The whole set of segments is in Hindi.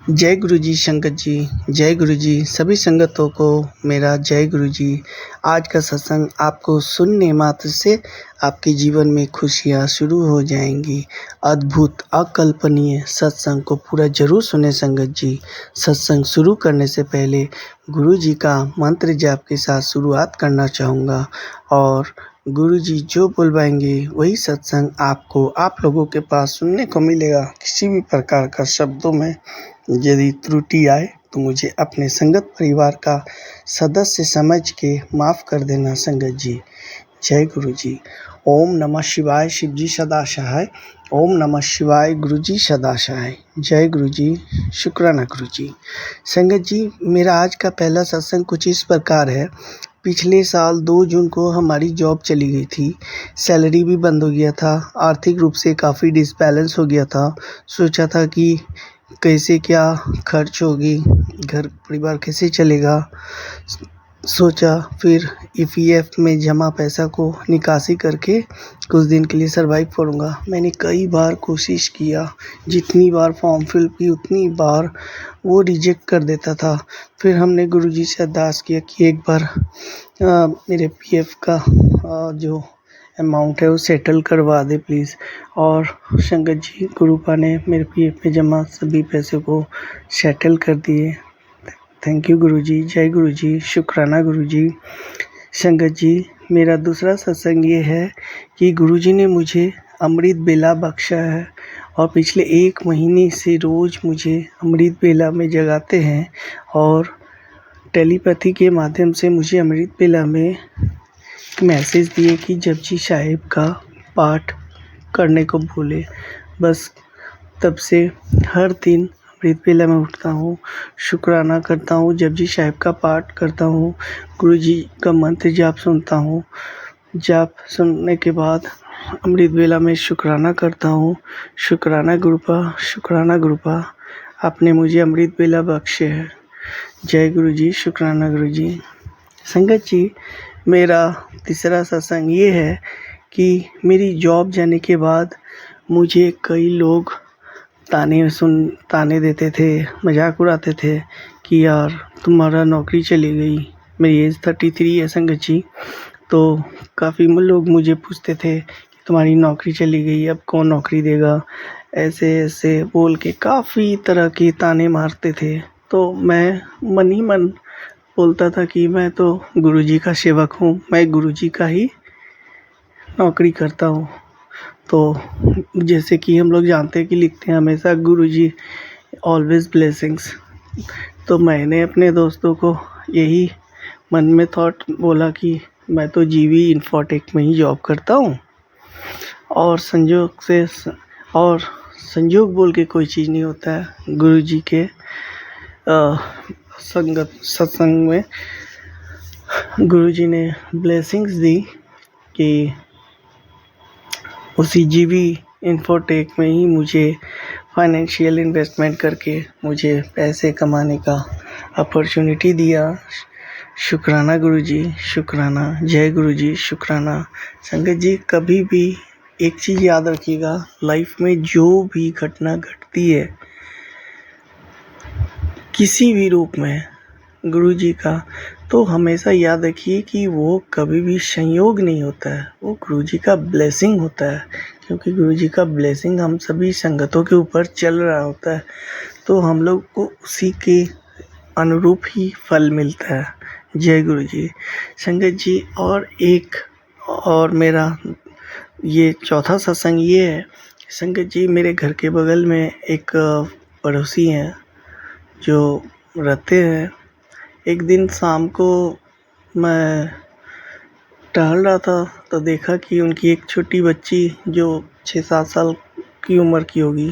जय गुरु जी संगत जी, जय गुरु जी सभी संगतों को मेरा जय गुरु जी। आज का सत्संग आपको सुनने मात्र से आपके जीवन में खुशियाँ शुरू हो जाएंगी। अद्भुत अकल्पनीय सत्संग को पूरा जरूर सुने संगत जी। सत्संग शुरू करने से पहले गुरु जी का मंत्र जाप के साथ शुरुआत करना चाहूँगा और गुरु जी जो बुलवाएंगे वही सत्संग आपको आप लोगों के पास सुनने को मिलेगा। किसी भी प्रकार का शब्दों में यदि त्रुटि आए तो मुझे अपने संगत परिवार का सदस्य समझ के माफ़ कर देना संगत जी। जय गुरु जी। ओम नमः शिवाय शिव जी सदा सहाय। ओम नमः शिवाय गुरु जी सदा सहाय। जय गुरु जी, शुक्राना गुरु जी। संगत जी, मेरा आज का पहला सत्संग कुछ इस प्रकार है। पिछले साल 2 जून को हमारी जॉब चली गई थी। सैलरी भी बंद हो गया था। आर्थिक रूप से काफ़ी डिसबैलेंस हो गया था। सोचा था कि कैसे क्या खर्च होगी, घर परिवार कैसे चलेगा। सोचा फिर ईपीएफ में जमा पैसा को निकासी करके कुछ दिन के लिए सरवाइव करूँगा। मैंने कई बार कोशिश किया, जितनी बार फॉर्म फिल की उतनी बार वो रिजेक्ट कर देता था। फिर हमने गुरुजी से अरदास किया कि एक बार मेरे पीएफ का जो अमाउंट है वो सेटल करवा दे प्लीज़। और संगत जी, गुरुपा ने मेरे पीएफ में जमा सभी पैसे को सेटल कर दिए। थैंक यू गुरुजी, जय गुरुजी, शुक्राना गुरुजी। संगत जी, मेरा दूसरा सत्संग ये है कि गुरुजी ने मुझे अमृत बेला बख्शा है और पिछले 1 महीने से रोज़ मुझे अमृत बेला में जगाते हैं और टेलीपैथी के माध्यम से मुझे अमृत बेला में मैसेज दिए कि जपजी साहिब का पाठ करने को बोले। बस तब से हर दिन अमृत बेला में उठता हूँ, शुक्राना करता हूँ, जपजी साहिब का पाठ करता हूँ, गुरुजी का मंत्र जाप सुनता हूँ। जाप सुनने के बाद अमृत बेला में शुक्राना करता हूँ। शुक्राना गुरुपा, आपने मुझे अमृत बेला बख्शे है। जय गुरु जी, शुक्राना गुरु जी। संगत जी, मेरा तीसरा सत्संग ये है कि मेरी जॉब जाने के बाद मुझे कई लोग ताने देते थे, मजाक उड़ाते थे कि यार तुम्हारा नौकरी चली गई। मेरी एज 33 है संगत जी। तो काफ़ी लोग मुझे पूछते थे कि तुम्हारी नौकरी चली गई, अब कौन नौकरी देगा। ऐसे ऐसे बोल के काफ़ी तरह के ताने मारते थे। तो मैं मन ही मन बोलता था कि मैं तो गुरुजी का सेवक हूँ, मैं गुरुजी का ही नौकरी करता हूँ। तो जैसे कि हम लोग जानते हैं कि लिखते हैं हमेशा गुरुजी ऑलवेज ब्लेसिंग्स। तो मैंने अपने दोस्तों को यही मन में थॉट बोला कि मैं तो जीवी इन्फोटेक में ही जॉब करता हूँ और संजोग बोल के कोई चीज़ नहीं होता है। गुरुजी के सत्संग में गुरुजी ने ब्लेसिंग्स दी कि उसी जीवी इन्फोटेक में ही मुझे फाइनेंशियल इन्वेस्टमेंट करके मुझे पैसे कमाने का अपॉर्चुनिटी दिया। शुक्राना गुरुजी, शुक्राना, जय गुरुजी, शुक्राना। संगत जी, कभी भी एक चीज़ याद रखिएगा, लाइफ में जो भी घटना घटती है किसी भी रूप में गुरुजी का, तो हमेशा याद रखिए कि वो कभी भी संयोग नहीं होता है, वो गुरुजी का ब्लेसिंग होता है। क्योंकि गुरुजी का ब्लेसिंग हम सभी संगतों के ऊपर चल रहा होता है, तो हम लोग को उसी के अनुरूप ही फल मिलता है। जय गुरुजी। संगत जी, और मेरा ये चौथा सत्संग ये है। संगत जी, मेरे घर के बगल में एक पड़ोसी हैं जो रहते हैं। एक दिन शाम को मैं टहल रहा था तो देखा कि उनकी एक छोटी बच्ची जो 6-7 साल की उम्र की होगी,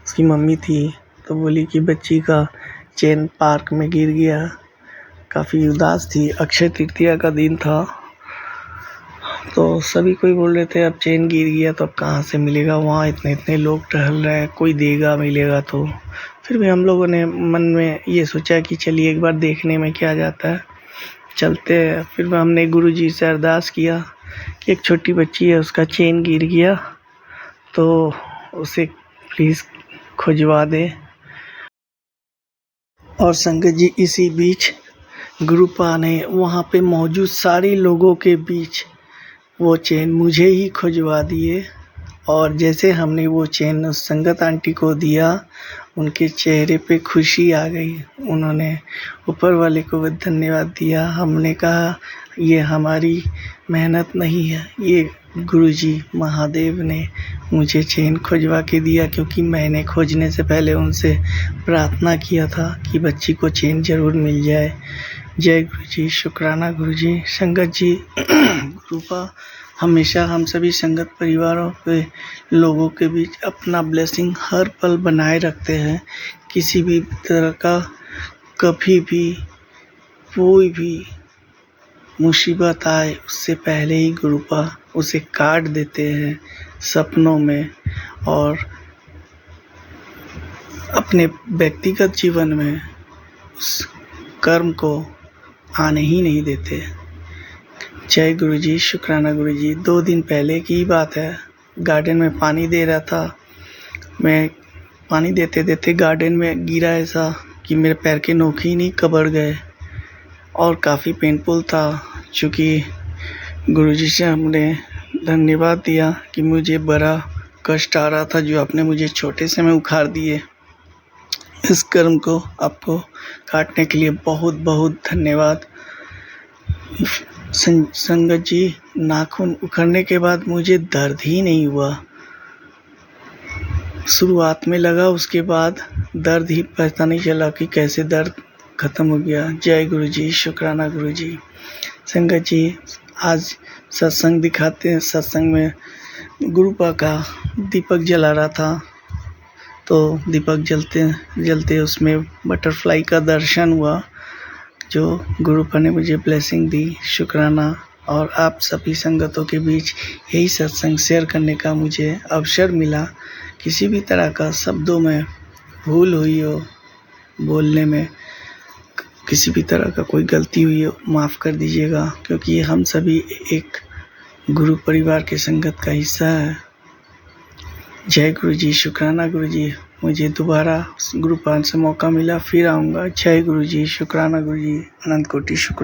उसकी मम्मी थी, तो बोली कि बच्ची का चेन पार्क में गिर गया। काफ़ी उदास थी, अक्षय तृतीया का दिन था, तो सभी कोई बोल रहे थे अब चेन गिर गया तो अब कहाँ से मिलेगा, वहाँ इतने लोग टहल रहे हैं, कोई देगा मिलेगा तो। फिर भी हम लोगों ने मन में ये सोचा कि चलिए एक बार देखने में क्या जाता है, चलते हैं। फिर हमने गुरुजी से अरदास किया कि एक छोटी बच्ची है, उसका चेन गिर गया तो उसे प्लीज़ खुजवा दें। और संगत जी इसी बीच गुरुपा ने वहाँ पे मौजूद सारे लोगों के बीच वो चेन मुझे ही खुजवा दिए। और जैसे हमने वो चेन उस संगत आंटी को दिया, उनके चेहरे पे खुशी आ गई। उन्होंने ऊपर वाले को धन्यवाद दिया। हमने कहा ये हमारी मेहनत नहीं है, ये गुरुजी महादेव ने मुझे चेन खुजवा के दिया, क्योंकि मैंने खोजने से पहले उनसे प्रार्थना किया था कि बच्ची को चेन ज़रूर मिल जाए। जय गुरुजी, शुक्राना गुरुजी। संगत जी गुरुपा हमेशा हम सभी संगत परिवारों के लोगों के बीच अपना ब्लेसिंग हर पल बनाए रखते हैं। किसी भी तरह का कभी भी कोई भी मुसीबत आए उससे पहले ही गुरुपा उसे काट देते हैं सपनों में, और अपने व्यक्तिगत जीवन में उस कर्म को आने ही नहीं देते। जय गुरुजी, शुक्राना गुरुजी। 2 दिन पहले की बात है, गार्डन में पानी दे रहा था। मैं पानी देते देते गार्डन में गिरा ऐसा कि मेरे पैर के नोख ही नहीं कबड़ गए, और काफ़ी पेनफुल था। चूँकि गुरुजी से हमने धन्यवाद दिया कि मुझे बड़ा कष्ट आ रहा था जो आपने मुझे छोटे से में उखाड़ दिए। इस कर्म को आपको काटने के लिए बहुत बहुत धन्यवाद। संगत जी, नाखून उखड़ने के बाद मुझे दर्द ही नहीं हुआ। शुरुआत में लगा, उसके बाद दर्द ही पता नहीं चला कि कैसे दर्द ख़त्म हो गया। जय गुरुजी, शुक्राना गुरुजी। संगत जी, आज सत्संग दिखाते हैं। सत्संग में गुरुपा का दीपक जला रहा था, तो दीपक जलते जलते उसमें बटरफ्लाई का दर्शन हुआ, जो गुरुपा ने मुझे ब्लेसिंग दी। शुक्राना। और आप सभी संगतों के बीच यही सत्संग शेयर करने का मुझे अवसर मिला। किसी भी तरह का शब्दों में भूल हुई हो, बोलने में किसी भी तरह का कोई गलती हुई हो, माफ़ कर दीजिएगा, क्योंकि हम सभी एक गुरु परिवार के संगत का हिस्सा है। जय गुरुजी, शुक्राना गुरुजी। मुझे दोबारा गुरुपान से मौका मिला, फिर आऊँगा। जय गुरुजी, शुक्राना गुरुजी। अनंत कोटि शुक्र।